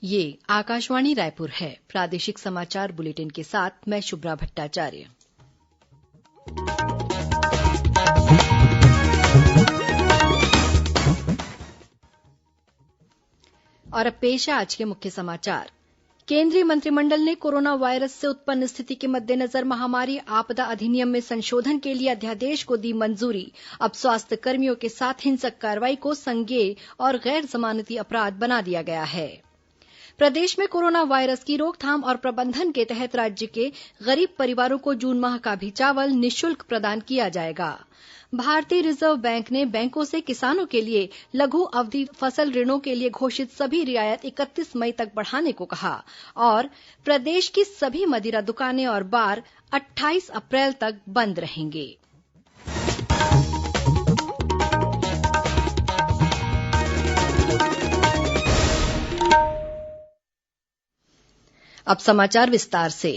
ये आकाशवाणी रायपुर है। प्रादेशिक समाचार बुलेटिन के साथ मैं शुभ्रा भट्टाचार्य। और अब पेश है आज के मुख्य समाचार। केंद्रीय मंत्रिमंडल ने कोरोना वायरस से उत्पन्न स्थिति के मद्देनजर महामारी आपदा अधिनियम में संशोधन के लिए अध्यादेश को दी मंजूरी। अब स्वास्थ्य कर्मियों के साथ हिंसक कार्रवाई को संज्ञेय और गैर जमानती अपराध बना दिया गया है। प्रदेश में कोरोना वायरस की रोकथाम और प्रबंधन के तहत राज्य के गरीब परिवारों को जून माह का भी चावल निःशुल्क प्रदान किया जाएगा। भारतीय रिजर्व बैंक ने बैंकों से किसानों के लिए लघु अवधि फसल ऋणों के लिए घोषित सभी रियायत 31 मई तक बढ़ाने को कहा और प्रदेश की सभी मदिरा दुकानें और बार 28 अप्रैल तक बंद रहेंगे। अब समाचार विस्तार से।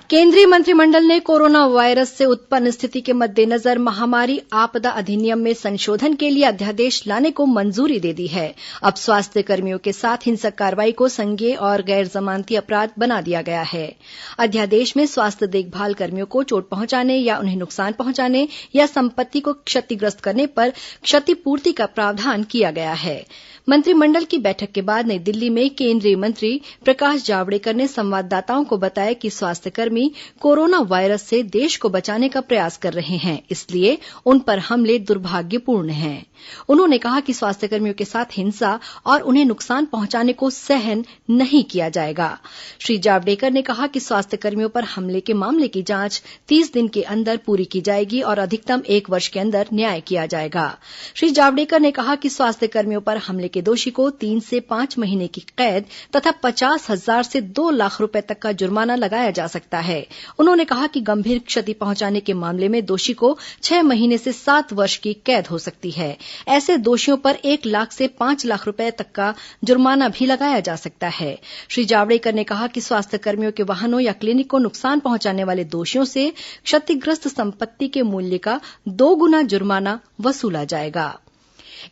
केंद्रीय मंत्रिमंडल ने कोरोना वायरस से उत्पन्न स्थिति के मद्देनजर महामारी आपदा अधिनियम में संशोधन के लिए अध्यादेश लाने को मंजूरी दे दी है। अब स्वास्थ्य कर्मियों के साथ हिंसक कार्रवाई को संज्ञेय और गैर जमानती अपराध बना दिया गया है। अध्यादेश में स्वास्थ्य देखभाल कर्मियों को चोट पहुंचाने या उन्हें नुकसान पहुंचाने या संपत्ति को क्षतिग्रस्त करने पर क्षतिपूर्ति का प्रावधान किया गया है। मंत्रिमंडल की बैठक के बाद नई दिल्ली में केंद्रीय मंत्री प्रकाश जावड़ेकर ने संवाददाताओं को बताया कि स्वास्थ्यकर्मी कोरोना वायरस से देश को बचाने का प्रयास कर रहे हैं, इसलिए उन पर हमले दुर्भाग्यपूर्ण हैं। उन्होंने कहा कि स्वास्थ्यकर्मियों के साथ हिंसा और उन्हें नुकसान पहुंचाने को सहन नहीं किया जाएगा। श्री जावड़ेकर ने कहा कि स्वास्थ्यकर्मियों पर हमले के मामले की जांच 30 दिन के अंदर पूरी की जाएगी और अधिकतम 1 वर्ष के अंदर न्याय किया जाएगा। श्री जावड़ेकर ने कहा कि स्वास्थ्यकर्मियों पर हमले के दोषी को 3 से 5 महीने की कैद तथा 50,000 से 2 लाख रुपए तक का जुर्माना लगाया जा सकता है। उन्होंने कहा कि गंभीर क्षति पहुंचाने के मामले में दोषी को 6 महीने से 7 वर्ष की कैद हो सकती है। ऐसे दोषियों पर 1 लाख से 5 लाख रुपए तक का जुर्माना भी लगाया जा सकता है। श्री जावड़ेकर ने कहा कि स्वास्थ्यकर्मियों के वाहनों या क्लिनिक को नुकसान पहुंचाने वाले दोषियों से क्षतिग्रस्त संपत्ति के मूल्य का 2 गुना जुर्माना वसूला जाएगा।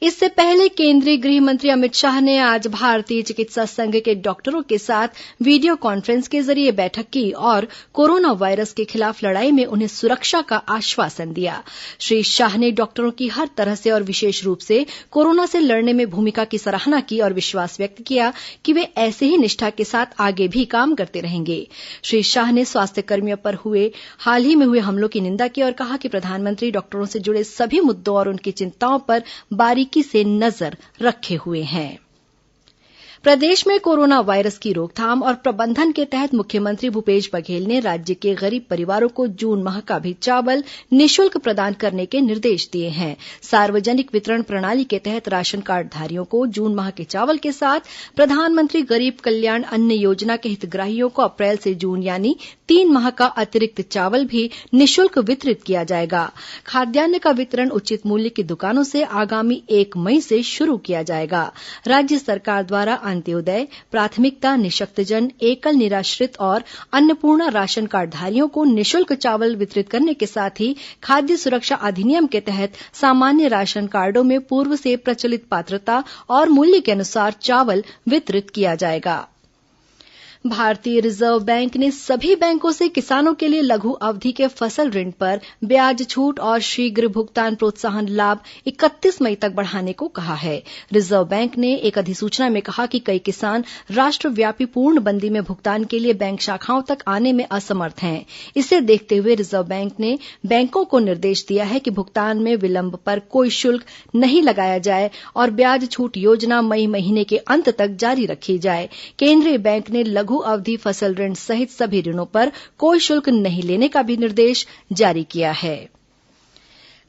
इससे पहले केंद्रीय गृह मंत्री अमित शाह ने आज भारतीय चिकित्सा संघ के डॉक्टरों के साथ वीडियो कॉन्फ्रेंस के जरिए बैठक की और कोरोना वायरस के खिलाफ लड़ाई में उन्हें सुरक्षा का आश्वासन दिया। श्री शाह ने डॉक्टरों की हर तरह से और विशेष रूप से कोरोना से लड़ने में भूमिका की सराहना की और विश्वास व्यक्त किया कि वे ऐसे ही निष्ठा के साथ आगे भी काम करते रहेंगे। श्री शाह ने स्वास्थ्यकर्मियों पर हाल ही में हुए हमलों की निंदा की और कहा कि प्रधानमंत्री डॉक्टरों से जुड़े सभी मुद्दों और उनकी चिंताओं पर बारीकी से नजर रखे हुए हैं। प्रदेश में कोरोना वायरस की रोकथाम और प्रबंधन के तहत मुख्यमंत्री भूपेश बघेल ने राज्य के गरीब परिवारों को जून माह का भी चावल निःशुल्क प्रदान करने के निर्देश दिए हैं। सार्वजनिक वितरण प्रणाली के तहत राशन कार्डधारियों को जून माह के चावल के साथ प्रधानमंत्री गरीब कल्याण अन्न योजना के हितग्राहियों को अप्रैल से जून यानी 3 माह का अतिरिक्त चावल भी निःशुल्क वितरित किया जाएगा। खाद्यान्न का वितरण उचित मूल्य की दुकानों से आगामी 1 मई से शुरू किया जाएगा। राज्य सरकार द्वारा अंत्योदय, प्राथमिकता, निःशक्तजन, एकल निराश्रित और अन्नपूर्णा राशन कार्डधारियों को निःशुल्क चावल वितरित करने के साथ ही खाद्य सुरक्षा अधिनियम के तहत सामान्य राशन कार्डों में पूर्व से प्रचलित पात्रता और मूल्य के अनुसार चावल वितरित किया जाएगा। भारतीय रिजर्व बैंक ने सभी बैंकों से किसानों के लिए लघु अवधि के फसल ऋण पर ब्याज छूट और शीघ्र भुगतान प्रोत्साहन लाभ 31 मई तक बढ़ाने को कहा है। रिजर्व बैंक ने एक अधिसूचना में कहा कि कई किसान राष्ट्रव्यापी पूर्णबंदी में भुगतान के लिए बैंक शाखाओं तक आने में असमर्थ हैं। इसे देखते हुए रिजर्व बैंक ने बैंकों को निर्देश दिया है कि भुगतान में विलंब पर कोई शुल्क नहीं लगाया जाए और ब्याज छूट योजना मई महीने के अंत तक जारी रखी जाए। केंद्रीय बैंक ने लघु अवधि फसल ऋण सहित सभी ऋणों पर कोई शुल्क नहीं लेने का भी निर्देश जारी किया है।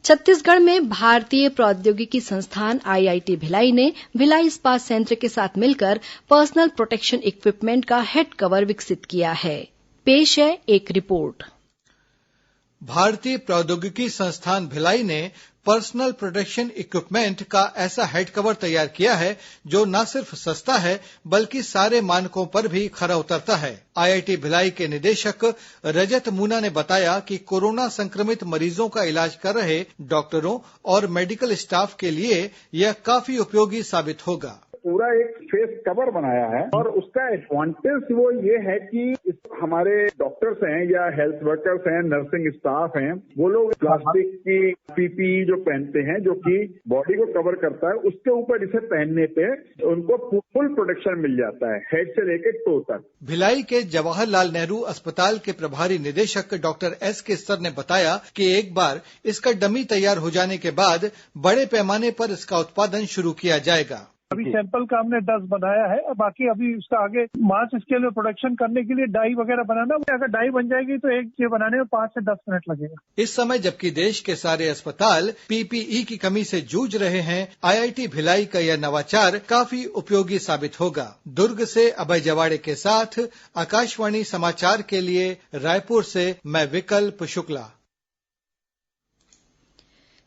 छत्तीसगढ़ में भारतीय प्रौद्योगिकी संस्थान आईआईटी भिलाई ने भिलाई इस्पात संयंत्र के साथ मिलकर पर्सनल प्रोटेक्शन इक्विपमेंट का हेड कवर विकसित किया है। पेश है एक रिपोर्ट। भारतीय प्रौद्योगिकी संस्थान भिलाई ने पर्सनल प्रोटेक्शन इक्विपमेंट का ऐसा हेड कवर तैयार किया है जो न सिर्फ सस्ता है बल्कि सारे मानकों पर भी खरा उतरता है। आईआईटी भिलाई के निदेशक रजत मूना ने बताया कि कोरोना संक्रमित मरीजों का इलाज कर रहे डॉक्टरों और मेडिकल स्टाफ के लिए यह काफी उपयोगी साबित होगा। पूरा एक फेस कवर बनाया है और उसका एडवांटेज वो ये है कि हमारे डॉक्टर्स हैं या हेल्थ वर्कर्स हैं, नर्सिंग स्टाफ हैं, वो लोग प्लास्टिक की पीपीई जो पहनते हैं जो कि बॉडी को कवर करता है, उसके ऊपर इसे पहनने पे उनको फुल प्रोटेक्शन मिल जाता है हेड से लेकर टो तक। भिलाई के जवाहरलाल नेहरू अस्पताल के प्रभारी निदेशक डॉक्टर एस के सर ने बताया कि एक बार इसका डमी तैयार हो जाने के बाद बड़े पैमाने पर इसका उत्पादन शुरू किया जाएगा। अभी सैंपल का हमने 10 बनाया है और बाकी अभी उसका आगे मास स्केल में प्रोडक्शन करने के लिए डाई वगैरह बनाना, अगर डाई बन जाएगी तो एक ये बनाने में 5 से 10 मिनट लगेगा। इस समय जबकि देश के सारे अस्पताल पीपीई की कमी से जूझ रहे हैं, आईआईटी भिलाई का यह नवाचार काफी उपयोगी साबित होगा। दुर्ग से अभय जवाड़े के साथ आकाशवाणी समाचार के लिए रायपुर से मैं विकल्प शुक्ला।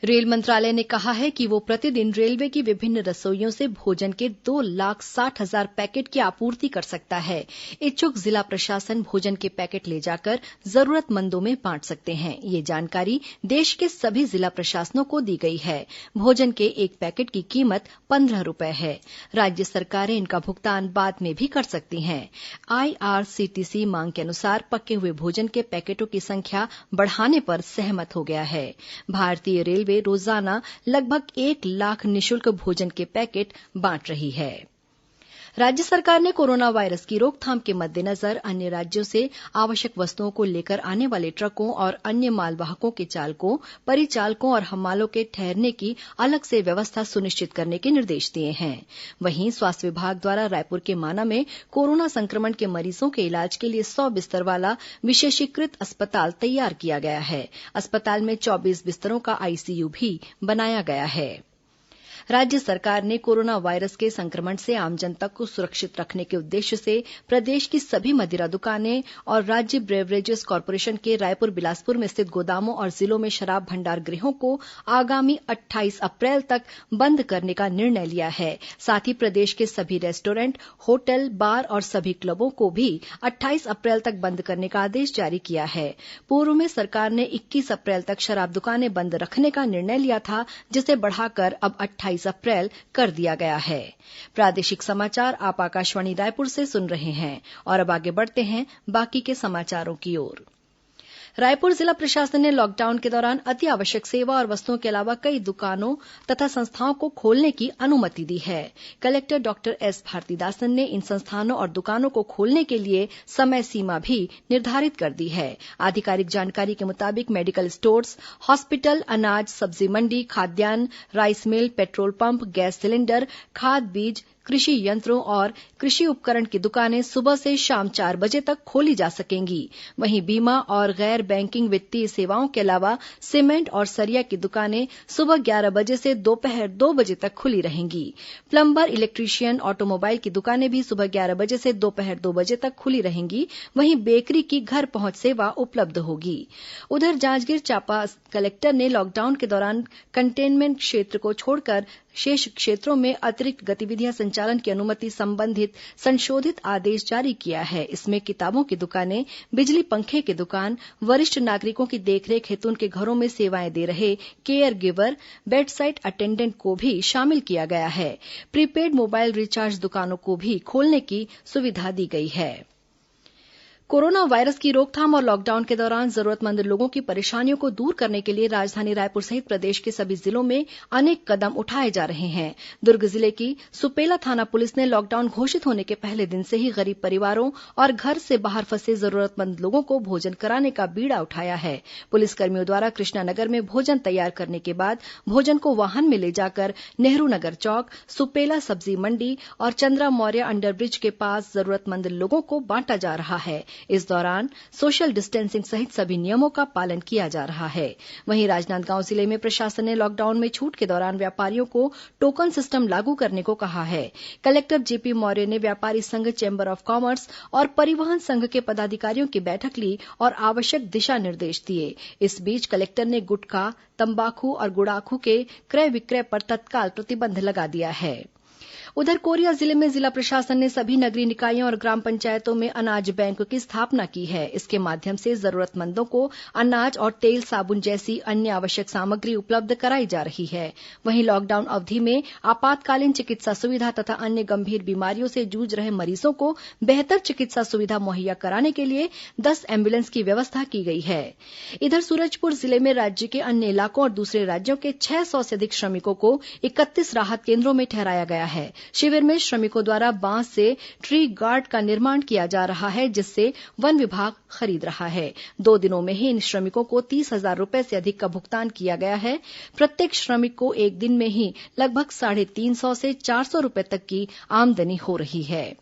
रेल मंत्रालय ने कहा है कि वो प्रतिदिन रेलवे की विभिन्न रसोइयों से भोजन के 2,60,000 पैकेट की आपूर्ति कर सकता है। इच्छुक जिला प्रशासन भोजन के पैकेट ले जाकर जरूरतमंदों में बांट सकते हैं। ये जानकारी देश के सभी जिला प्रशासनों को दी गई है। भोजन के एक पैकेट की कीमत 15 रुपए है। राज्य सरकारें इनका भुगतान बाद में भी कर सकती हैं। आईआरसीटीसी मांग के अनुसार पके हुए भोजन के पैकेटों की संख्या बढ़ाने पर सहमत हो गया है। भारतीय रेलवे रोजाना लगभग 1 लाख निःशुल्क भोजन के पैकेट बांट रही है। राज्य सरकार ने कोरोना वायरस की रोकथाम के मद्देनजर अन्य राज्यों से आवश्यक वस्तुओं को लेकर आने वाले ट्रकों और अन्य मालवाहकों के चालकों, परिचालकों और हमालों के ठहरने की अलग से व्यवस्था सुनिश्चित करने के निर्देश दिए हैं। वहीं स्वास्थ्य विभाग द्वारा रायपुर के माना में कोरोना संक्रमण के मरीजों के इलाज के लिए 100 बिस्तर वाला विशेषीकृत अस्पताल तैयार किया गया है। अस्पताल में 24 बिस्तरों का आईसीयू भी बनाया गया है। राज्य सरकार ने कोरोना वायरस के संक्रमण से आम जनता को सुरक्षित रखने के उद्देश्य से प्रदेश की सभी मदिरा दुकानें और राज्य ब्रेवरेजेस कॉर्पोरेशन के रायपुर, बिलासपुर में स्थित गोदामों और जिलों में शराब भंडार गृहों को आगामी 28 अप्रैल तक बंद करने का निर्णय लिया है। साथ ही प्रदेश के सभी रेस्टोरेंट, होटल, बार और सभी क्लबों को भी 28 अप्रैल तक बंद करने का आदेश जारी किया है। पूर्व में सरकार ने 21 अप्रैल तक शराब दुकानें बंद रखने का निर्णय लिया था, जिसे बढ़ाकर अब 28 अप्रैल कर दिया गया है। प्रादेशिक समाचार आप आकाशवाणी रायपुर से सुन रहे हैं और अब आगे बढ़ते हैं बाकी के समाचारों की ओर। रायपुर जिला प्रशासन ने लॉकडाउन के दौरान अति आवश्यक सेवा और वस्तुओं के अलावा कई दुकानों तथा संस्थाओं को खोलने की अनुमति दी है। कलेक्टर डॉक्टर एस भारतीदासन ने इन संस्थानों और दुकानों को खोलने के लिए समय सीमा भी निर्धारित कर दी है। आधिकारिक जानकारी के मुताबिक मेडिकल स्टोर्स, हॉस्पिटल, अनाज, सब्जी मंडी, खाद्यान्न, rice mill, petrol pump, gas cylinder, खाद बीज, कृषि यंत्रों और कृषि उपकरण की दुकानें सुबह से शाम 4 बजे तक खोली जा सकेंगी। वहीं बीमा और गैर बैंकिंग वित्तीय सेवाओं के अलावा सीमेंट और सरिया की दुकानें सुबह 11 बजे से दोपहर 2 बजे तक खुली रहेंगी। प्लम्बर, इलेक्ट्रीशियन, ऑटोमोबाइल की दुकानें भी सुबह 11 बजे से दोपहर 2 बजे तक खुली रहेंगी। वहीं बेकरी की घर पहुंच सेवा उपलब्ध होगी। उधर जांजगीर चांपा कलेक्टर ने लॉकडाउन के दौरान कंटेनमेंट क्षेत्र को छोड़कर शेष क्षेत्रों में अतिरिक्त गतिविधियां संचालन की अनुमति संबंधित संशोधित आदेश जारी किया है। इसमें किताबों की दुकानें, बिजली पंखे की दुकान, वरिष्ठ नागरिकों की देखरेख हेतु उनके घरों में सेवाएं दे रहे care giver, bed side attendant को भी शामिल किया गया है। प्रीपेड मोबाइल रिचार्ज दुकानों को भी खोलने की सुविधा दी गई है। कोरोना वायरस की रोकथाम और लॉकडाउन के दौरान जरूरतमंद लोगों की परेशानियों को दूर करने के लिए राजधानी रायपुर सहित प्रदेश के सभी जिलों में अनेक कदम उठाए जा रहे हैं। दुर्ग जिले की सुपेला थाना पुलिस ने लॉकडाउन घोषित होने के पहले दिन से ही गरीब परिवारों और घर से बाहर फंसे जरूरतमंद लोगों को भोजन कराने का बीड़ा उठाया है। पुलिसकर्मियों द्वारा कृष्णानगर में भोजन तैयार करने के बाद भोजन को वाहन में ले जाकर नेहरू नगर चौक, सुपेला सब्जी मंडी और चंद्रा मौर्य अंडरब्रिज के पास जरूरतमंद लोगों को बांटा जा रहा है। इस दौरान सोशल डिस्टेंसिंग सहित सभी नियमों का पालन किया जा रहा है। वहीं राजनांदगांव जिले में प्रशासन ने लॉकडाउन में छूट के दौरान व्यापारियों को टोकन सिस्टम लागू करने को कहा है। कलेक्टर जेपी मौर्य ने व्यापारी संघ, चैंबर ऑफ कॉमर्स और परिवहन संघ के पदाधिकारियों की बैठक ली और आवश्यक दिशा निर्देश दिए। इस बीच कलेक्टर ने गुटखा, तंबाकू और गुड़ाखू के क्रय विक्रय पर तत्काल प्रतिबंध लगा दिया है। उधर कोरिया जिले में जिला प्रशासन ने सभी नगरीय निकायों और ग्राम पंचायतों में अनाज बैंक की स्थापना की है। इसके माध्यम से जरूरतमंदों को अनाज और तेल साबुन जैसी अन्य आवश्यक सामग्री उपलब्ध कराई जा रही है। वहीं लॉकडाउन अवधि में आपातकालीन चिकित्सा सुविधा तथा अन्य गंभीर बीमारियों से जूझ रहे मरीजों को बेहतर चिकित्सा सुविधा मुहैया कराने के लिए 10 एम्बुलेंस की व्यवस्था की गई है। इधर सूरजपुर जिले में राज्य के अन्य इलाकों और दूसरे राज्यों के 600 से अधिक श्रमिकों को 31 राहत केंद्रों में ठहराया गया है। शिविर में श्रमिकों द्वारा बांस से ट्री गार्ड का निर्माण किया जा रहा है, जिससे वन विभाग खरीद रहा है। 2 दिनों में ही इन श्रमिकों को 30,000 रुपए से अधिक का भुगतान किया गया है। प्रत्येक श्रमिक को एक दिन में ही लगभग 350 से 400 रुपए तक की आमदनी हो रही है।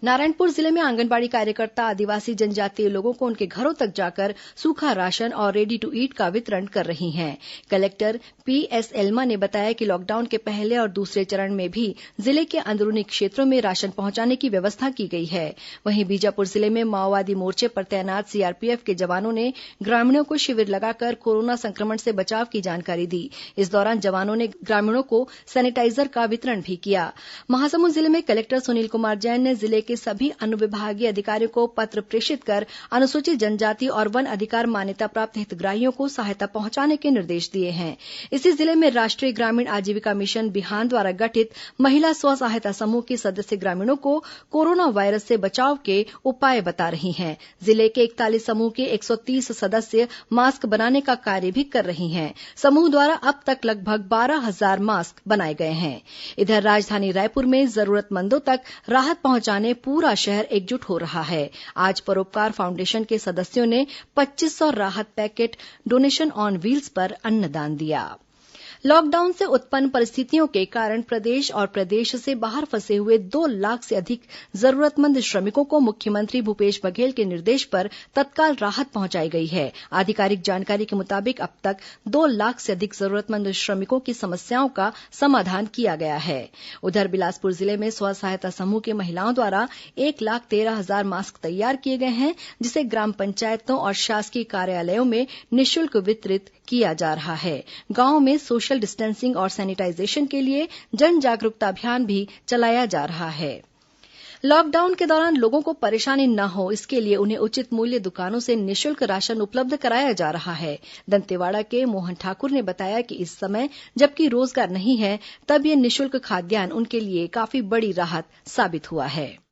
नारायणपुर जिले में आंगनबाड़ी कार्यकर्ता आदिवासी जनजातीय लोगों को उनके घरों तक जाकर सूखा राशन और रेडी टू ईट का वितरण कर रही हैं। कलेक्टर पीएस एल्मा ने बताया कि लॉकडाउन के पहले और दूसरे चरण में भी जिले के अंदरूनी क्षेत्रों में राशन पहुंचाने की व्यवस्था की गई है। वहीं बीजापुर जिले में माओवादी मोर्चे पर तैनात सीआरपीएफ के जवानों ने ग्रामीणों को शिविर लगाकर कोरोना संक्रमण से बचाव की जानकारी दी। इस दौरान जवानों ने ग्रामीणों को सैनिटाइजर का वितरण भी किया। महासमुंद जिले में कलेक्टर सुनील कुमार जैन ने जिले के सभी अनुविभागीय अधिकारियों को पत्र प्रेषित कर अनुसूचित जनजाति और वन अधिकार मान्यता प्राप्त हितग्राहियों को सहायता पहुंचाने के निर्देश दिए हैं। इसी जिले में राष्ट्रीय ग्रामीण आजीविका मिशन बिहान द्वारा गठित महिला स्व सहायता समूह की सदस्य ग्रामीणों को कोरोना वायरस से बचाव के उपाय बता रही हैं। जिले के 41 समूह के 130 सदस्य मास्क बनाने का कार्य भी कर रही हैं। समूह द्वारा अब तक लगभग 12,000 मास्क बनाए गए हैं। इधर राजधानी रायपुर में जरूरतमंदों तक राहत पहुंचाने पूरा शहर एकजुट हो रहा है। आज परोपकार फाउंडेशन के सदस्यों ने 2500 राहत पैकेट डोनेशन ऑन व्हील्स पर अन्नदान दिया। लॉकडाउन से उत्पन्न परिस्थितियों के कारण प्रदेश और प्रदेश से बाहर फंसे हुए 2 लाख से अधिक जरूरतमंद श्रमिकों को मुख्यमंत्री भूपेश बघेल के निर्देश पर तत्काल राहत पहुंचाई गई है। आधिकारिक जानकारी के मुताबिक अब तक 2 लाख से अधिक जरूरतमंद श्रमिकों की समस्याओं का समाधान किया गया है। उधर बिलासपुर जिले में स्व सहायता समूह की महिलाओं द्वारा 1,13,000 मास्क तैयार किए गए हैं, जिसे ग्राम पंचायतों और शासकीय कार्यालयों में निःशुल्क वितरित किया जा रहा है। गांवों में सोशल डिस्टेंसिंग और सैनिटाइजेशन के लिए जन जागरूकता अभियान भी चलाया जा रहा है। लॉकडाउन के दौरान लोगों को परेशानी न हो, इसके लिए उन्हें उचित मूल्य दुकानों से निःशुल्क राशन उपलब्ध कराया जा रहा है। दंतेवाड़ा के मोहन ठाकुर ने बताया कि इस समय जबकि रोजगार नहीं है, तब ये निःशुल्क खाद्यान्न उनके लिए काफी बड़ी राहत साबित हुआ है।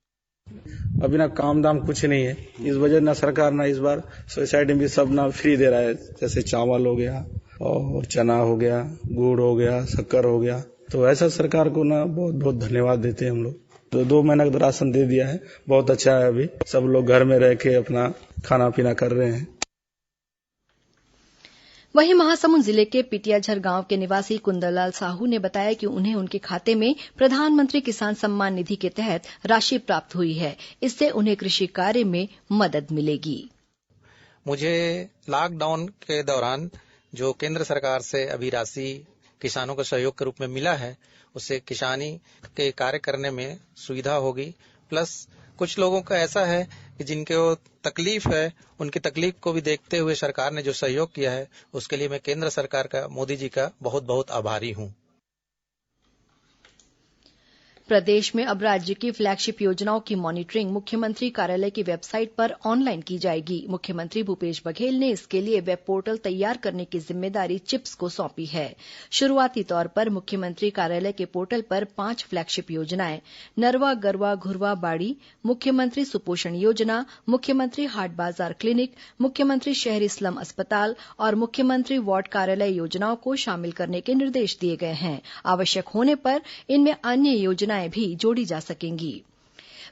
अभी ना काम दाम कुछ नहीं है, इस वजह ना सरकार ना इस बार सोसाइटी में सब ना फ्री दे रहा है। जैसे चावल हो गया और चना हो गया, गुड़ हो गया, शक्कर हो गया। तो ऐसा सरकार को ना बहुत बहुत धन्यवाद देते हैं हम लोग। तो 2 महीना का राशन दे दिया है, बहुत अच्छा है। अभी सब लोग घर में रह के अपना खाना पीना कर रहे हैं। वहीं महासमुंद जिले के पिटियाझर गांव के निवासी कुंदनलाल साहू ने बताया कि उन्हें उनके खाते में प्रधानमंत्री किसान सम्मान निधि के तहत राशि प्राप्त हुई है। इससे उन्हें कृषि कार्य में मदद मिलेगी। मुझे लॉकडाउन के दौरान जो केंद्र सरकार से अभी राशि किसानों को सहयोग के रूप में मिला है, उससे किसानी के कार्य करने में सुविधा होगी। प्लस कुछ लोगों का ऐसा है कि जिनको तकलीफ है, उनकी तकलीफ को भी देखते हुए सरकार ने जो सहयोग किया है, उसके लिए मैं केंद्र सरकार का, मोदी जी का बहुत बहुत आभारी हूं। प्रदेश में अब राज्य की फ्लैगशिप योजनाओं की मॉनिटरिंग मुख्यमंत्री कार्यालय की वेबसाइट पर ऑनलाइन की जाएगी। मुख्यमंत्री भूपेश बघेल ने इसके लिए वेब पोर्टल तैयार करने की जिम्मेदारी चिप्स को सौंपी है। शुरुआती तौर पर मुख्यमंत्री कार्यालय के पोर्टल पर 5 फ्लैगशिप योजनाएं नरवा गरवा घुरवा बाड़ी, मुख्यमंत्री सुपोषण योजना, मुख्यमंत्री हाट बाजार क्लिनिक, मुख्यमंत्री शहरी स्लम अस्पताल और मुख्यमंत्री वार्ड कार्यालय योजनाओं को शामिल करने के निर्देश दिए गए हैं। आवश्यक होने पर इनमें अन्य योजनाएं भी जोड़ी जा सकेंगी।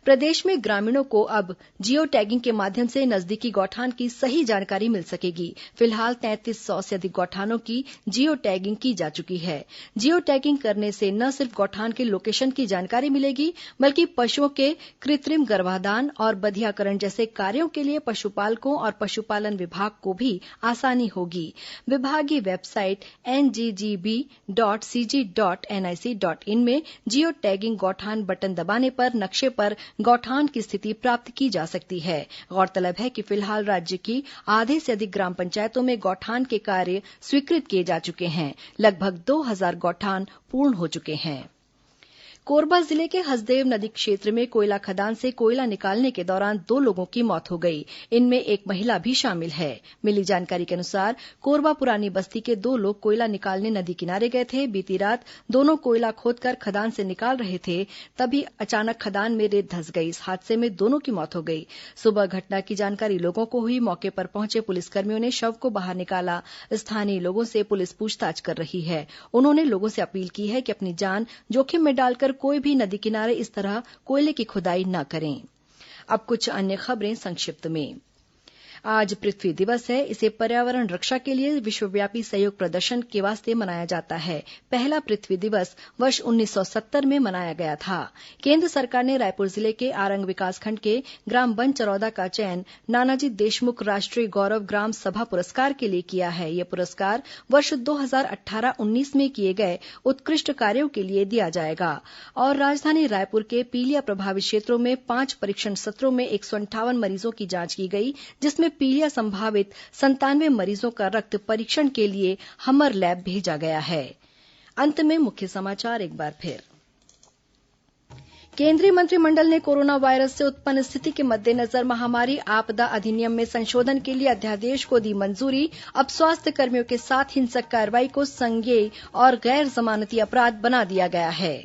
प्रदेश में ग्रामीणों को अब जियो टैगिंग के माध्यम से नजदीकी गौठान की सही जानकारी मिल सकेगी। फिलहाल 3300 से अधिक गौठानों की जियो टैगिंग की जा चुकी है। जियो टैगिंग करने से न सिर्फ गौठान के लोकेशन की जानकारी मिलेगी, बल्कि पशुओं के कृत्रिम गर्भाधान और बधियाकरण जैसे कार्यों के लिए पशुपालकों और पशुपालन विभाग को भी आसानी होगी। विभागीय वेबसाइट nggb.cg.nic.in में जियो टैगिंग गौठान बटन दबाने पर नक्शे पर गौठान की स्थिति प्राप्त की जा सकती है। गौरतलब है कि फिलहाल राज्य की आधे से अधिक ग्राम पंचायतों में गौठान के कार्य स्वीकृत किए जा चुके हैं। लगभग 2000 गौठान पूर्ण हो चुके हैं। कोरबा जिले के हसदेव नदी क्षेत्र में कोयला खदान से कोयला निकालने के दौरान 2 लोगों की मौत हो गई। इनमें एक महिला भी शामिल है। मिली जानकारी के अनुसार कोरबा पुरानी बस्ती के 2 लोग कोयला निकालने नदी किनारे गए थे। बीती रात दोनों कोयला खोदकर खदान से निकाल रहे थे, तभी अचानक खदान में रेत धंस गई। इस हादसे में दोनों की मौत हो गई। सुबह घटना की जानकारी लोगों को हुई। मौके पर पहुंचे पुलिसकर्मियों ने शव को बाहर निकाला। स्थानीय लोगों से पुलिस पूछताछ कर रही है। उन्होंने लोगों से अपील की है कि अपनी जान जोखिम में डालकर कोई भी नदी किनारे इस तरह कोयले की खुदाई न करें। अब कुछ अन्य खबरें संक्षिप्त में। आज पृथ्वी दिवस है। इसे पर्यावरण रक्षा के लिए विश्वव्यापी सहयोग प्रदर्शन के वास्ते मनाया जाता है। पहला पृथ्वी दिवस वर्ष 1970 में मनाया गया था। केंद्र सरकार ने रायपुर जिले के आरंग विकासखंड के ग्राम बनचरौदा का चयन नानाजी देशमुख राष्ट्रीय गौरव ग्राम सभा पुरस्कार के लिए किया है। यह पुरस्कार वर्ष 2018-19 में किए गए उत्कृष्ट कार्यों के लिए दिया जाएगा। और राजधानी रायपुर के पीलिया प्रभावित क्षेत्रों में 5 परीक्षण सत्रों में 158 मरीजों की जांच की गई, जिसमें पीलिया संभावित 97 मरीजों का रक्त परीक्षण के लिए हमर लैब भेजा गया है। अंत में मुख्य समाचार एक बार फिर। केंद्रीय मंत्रिमंडल ने कोरोना वायरस से उत्पन्न स्थिति के मद्देनजर महामारी आपदा अधिनियम में संशोधन के लिए अध्यादेश को दी मंजूरी। अब स्वास्थ्य कर्मियों के साथ हिंसक कार्रवाई को संज्ञेय और गैर जमानती अपराध बना दिया गया है।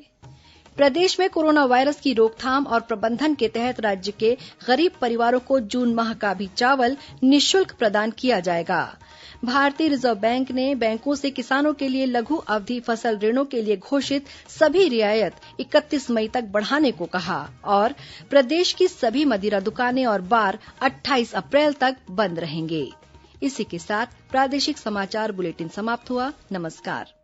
प्रदेश में कोरोना वायरस की रोकथाम और प्रबंधन के तहत राज्य के गरीब परिवारों को जून माह का भी चावल निःशुल्क प्रदान किया जाएगा। भारतीय रिजर्व बैंक ने बैंकों से किसानों के लिए लघु अवधि फसल ऋणों के लिए घोषित सभी रियायत 31 मई तक बढ़ाने को कहा। और प्रदेश की सभी मदिरा दुकानें और बार 28 अप्रैल तक बंद रहेंगे। इसी के साथ प्रादेशिक समाचार बुलेटिन समाप्त हुआ। नमस्कार।